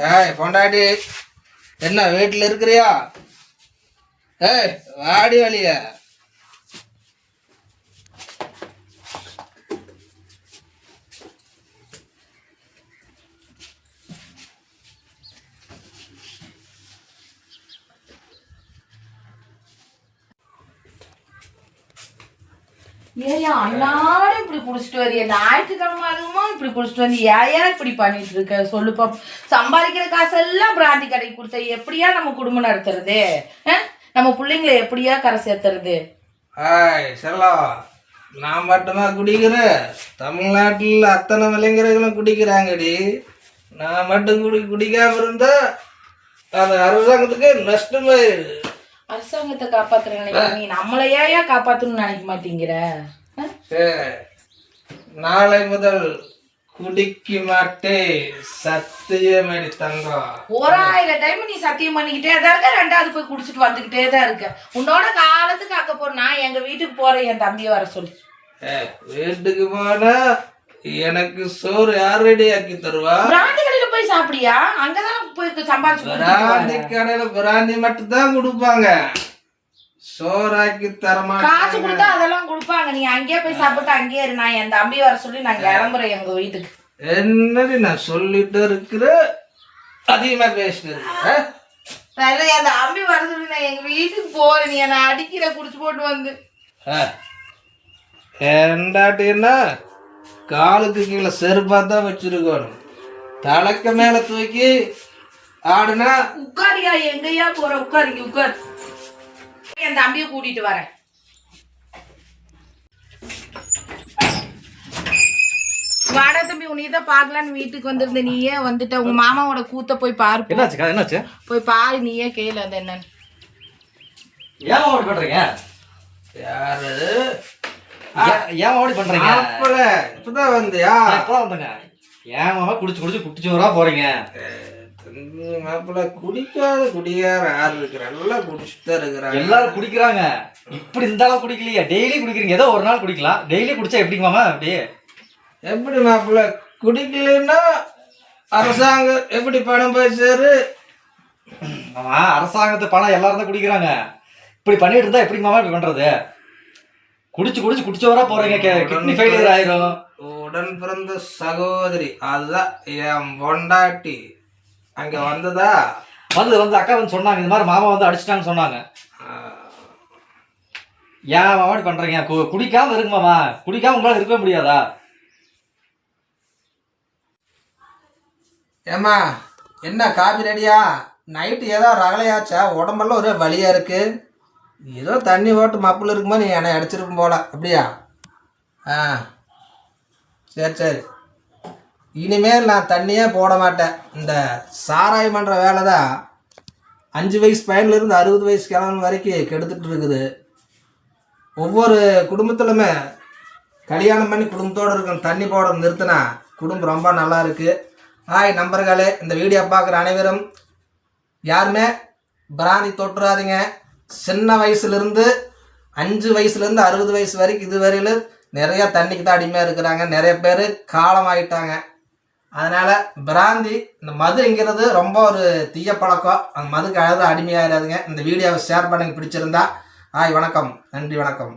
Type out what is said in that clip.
ஏய் பொண்டாட்டி, என்ன வீட்டில் இருக்கிறியா? ஏய் வாடி வழிய. ஏயா அன்னாடும் இப்படி குடிச்சிட்டு வரிய? ஞாயிற்றுக்கிழமை அதுவுமா இப்படி குடிச்சிட்டு வந்து ஏயா இப்படி பண்ணிட்டு இருக்க? சொல்லுப்பா. சம்பாதிக்கிற காசெல்லாம் பிராந்தி கடைக்கு கொடுத்த எப்படியா நம்ம குடும்பம் நடத்துறது? நம்ம பிள்ளைங்களை எப்படியா கரை சேர்த்துறது? செல்லம், நான் மட்டுமா குடிக்கிறேன்? தமிழ்நாட்டில் அத்தனை விளைஞர்களும் குடிக்கிறாங்கடி. நான் மட்டும் குடிக்காம இருந்தா அது அரசாங்கத்துக்கு நஷ்டமே. அரசாங்கத்தை காப்பாத்துறீங்க, நீ நம்மள ஏயா காப்பாத்தணும்னு நினைக்க மாட்டேங்கிற? நாளை முதல் குடிக்க மாட்டேன், சத்தியமேடி தங்கம். 1000 டைம் நீ சத்தியம் பண்ணிக்கிட்டே தான் இருக்க, 2வது போய் குடிச்சிட்டு வந்துகிட்டே தான் இருக்க. உன்னோட காலத்துக்கு ஆக்க போற நான் எங்க வீட்டுக்கு போறேன், என் தம்பியை வர சொல்லி. வீட்டுக்கு போனா எனக்கு சோறு யார் ரெடி ஆக்கி தருவா? பிராந்தி கடையில போய் சாப்பிடியா? அங்கதான் போய் சம்பாதிச்சு. பிராந்தி கடையில பிராந்தி மட்டும் தான் கொடுப்பாங்க, சோறாக்கி தரமாட்டாங்க. காசு கொடுத்தா அதெல்லாம் கொடுப்பாங்க. நீ அங்கேயே போய் சாப்பிட்டு அங்கேயே இரு. நான் என் தம்பி வர சொல்லி நான் கிளம்புறேன் எங்க வீட்டுக்கு. என்னடி நான் சொல்லிட்டு இருக்கிற, அதிகமா பேசிட்டு இருக்க. என் தம்பி வர சொல்லி நான் எங்க வீட்டுக்கு போறேன். நீ என்ன அடிக்கிற குடிச்சு போட்டு வந்து. ஏண்டாட்டின்னா காலுக்கு கீழே செருப்பா தான் வச்சிருக்கணும், தலைக்கு மேல தூக்கி ஆடுனா. உட்காரியா? எங்கயா போற? உட்காருங்க, உட்காரு. என் தம்பியை கூட்டிட்டு வரேன். வாடா தம்பி, உன்னையதான் பாக்கலான்னு வீட்டுக்கு வந்திருந்த. நீயே வந்துட்ட. உங்க மாமாவோட கூத்த போய் பாரு. என்னாச்சு? போய் பாரு, நீயே கேளு அது என்னன்னு. ஏன் ஓடி பண்றீங்க? யாரு ஏன் ஓடி பண்றீங்க? இப்பதான் வந்தியா? இப்பதான் வந்தங்க. ஏன் மாமா குடிச்சோரா போறீங்க? மாப்பிள்ள குடிக்காத குடியார யாரு இருக்கிற? எல்லாம் குடிச்சுதான் இருக்கிறாங்க. எல்லாரும் குடிக்கிறாங்க. இப்படி இந்த அளவு குடிக்கலையா? டெய்லி குடிக்கிறீங்க. ஏதோ ஒரு நாள் குடிக்கலாம், டெய்லி குடிச்சா எப்படிங்க மாமா? அப்படி எப்படி மாப்பிள்ள? குடிக்கலன்னா அரசாங்கம் எப்படி பணம் போய் சேரு? ஆமா, அரசாங்கத்து பணம் எல்லாரும் தான் குடிக்கிறாங்க. இப்படி பண்ணிட்டு இருந்தா எப்படிங்க மாமா இப்படி பண்றது? குடிச்சோரா போறீங்க, கிட்னி ஃபெயிலியர் ஆயிரும். உடன் பிறந்த சகோதரி, அதுதான் என் பொண்டாட்டி. அங்க வந்ததா? வந்து அக்கா வந்து சொன்னாங்க, இந்த மாதிரி மாமா வந்து அடிச்சிட்டாங்கன்னு சொன்னாங்க. ஏன் மாமா இப்படி பண்றீங்க? குடிக்காம இருக்கு மாமா. குடிக்காம உங்களால இருக்கவே முடியாதா? ஏமா, என்ன காபி ரெடியா? நைட்டு ஏதோ ரகலையாச்சா? உடம்பெல்லாம் ஒரே வலியா இருக்கு. ஏதோ தண்ணி போட்டு மப்பிள் இருக்குமா, நீ என்னை அடிச்சிருக்கும் போல. அப்படியா? சரி. இனிமேல் நான் தண்ணியே போட மாட்டேன். இந்த சாராயம் பண்ணுற வேலை தான் 5 வயசு பையன்லேருந்து 60 வயசு கிழமை வரைக்கும் கெடுத்துட்டு இருக்குது. ஒவ்வொரு குடும்பத்திலுமே கல்யாணம் பண்ணி குடும்பத்தோடு இருக்க தண்ணி போட நிறுத்தினா குடும்பம் ரொம்ப நல்லா இருக்குது. நண்பர்களே, இந்த வீடியோ பார்க்குற அனைவரும் யாருமே பிராந்தி தொட்டுறாதீங்க. சின்ன வயசுலேருந்து 5 வயசுலேருந்து 60 வயசு வரைக்கும் இதுவரையில் நிறையா தண்ணிக்கு தான் அடிமையாக இருக்கிறாங்க. நிறைய பேர் காலமாகிட்டாங்க. அதனால் பிராந்தி, இந்த மதுங்கிறது ரொம்ப ஒரு தீய பழக்கம். அந்த மதுக்கு அழகாக அடிமையாகிறாதுங்க. இந்த வீடியோவை ஷேர் பண்ணி பிடிச்சிருந்தா வணக்கம், நன்றி, வணக்கம்.